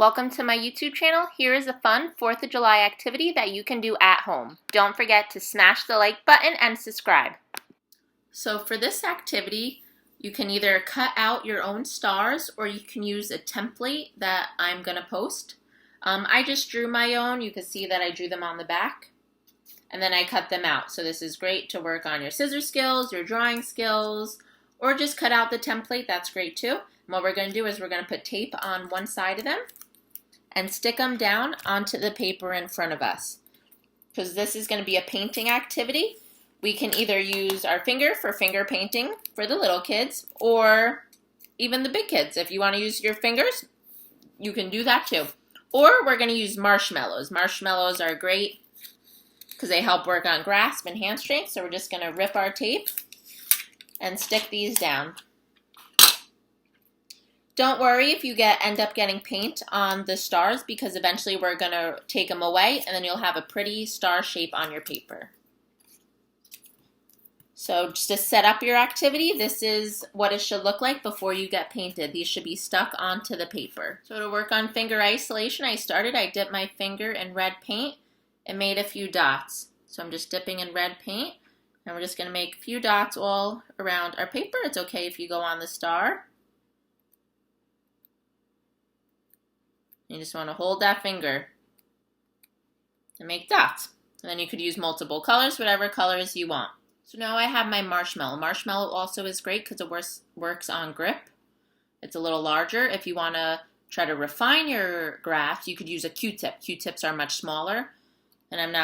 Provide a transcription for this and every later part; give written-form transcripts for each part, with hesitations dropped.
Welcome to my YouTube channel. Here is a fun 4th of July activity that you can do at home. Don't forget to smash the like button and subscribe. So for this activity, you can either cut out your own stars or you can use a template that I'm going to post. I just drew my own. You can see that I drew them on the back and then I cut them out. So this is great to work on your scissor skills, your drawing skills, or just cut out the template. That's great too. And what we're going to do is we're going to put tape on one side of them and stick them down onto the paper in front of us. Because this is going to be a painting activity. We can either use our finger for finger painting for the little kids, or even the big kids. If you want to use your fingers, you can do that too. Or we're going to use marshmallows. Marshmallows are great because they help work on grasp and hand strength. So we're just going to rip our tape and stick these down. Don't worry if you end up getting paint on the stars, because eventually we're going to take them away and then you'll have a pretty star shape on your paper. So just to set up your activity, this is what it should look like before you get painted. These should be stuck onto the paper. So to work on finger isolation, I dipped my finger in red paint and made a few dots. So I'm just dipping in red paint and we're just going to make a few dots all around our paper. It's okay if you go on the star. You just want to hold that finger and make dots. And then you could use multiple colors, whatever colors you want. So now I have my marshmallow. Marshmallow also is great because it works on grip. It's a little larger. If you want to try to refine your graph, you could use a Q-tip. Q-tips are much smaller. And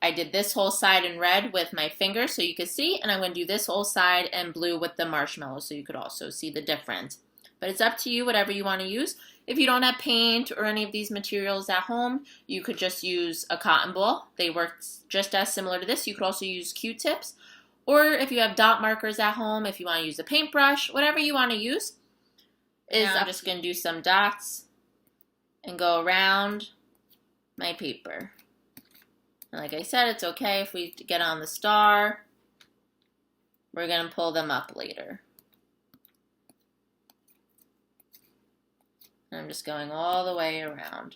I did this whole side in red with my finger so you could see. And I'm going to do this whole side in blue with the marshmallow so you could also see the difference. But it's up to you, whatever you want to use. If you don't have paint or any of these materials at home, you could just use a cotton ball. They work just as similar to this. You could also use Q-tips. Or if you have dot markers at home, if you want to use a paintbrush, whatever you want to use. I'm just going to do some dots and go around my paper. And like I said, it's okay if we get on the star. We're going to pull them up later. And I'm just going all the way around.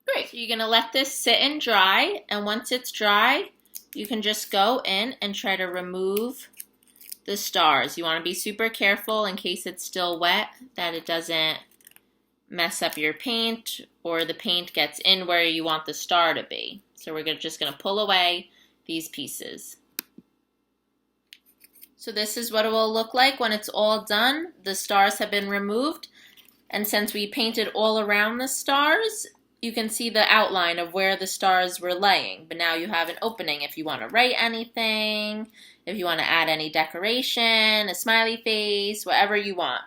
Great, so you're going to let this sit and dry, and once it's dry, you can just go in and try to remove the stars. You want to be super careful in case it's still wet that it doesn't mess up your paint or the paint gets in where you want the star to be. So we're just going to pull away these pieces. So this is what it will look like when it's all done. The stars have been removed, and since we painted all around the stars, you can see the outline of where the stars were laying. But now you have an opening if you want to write anything, if you want to add any decoration, a smiley face, whatever you want.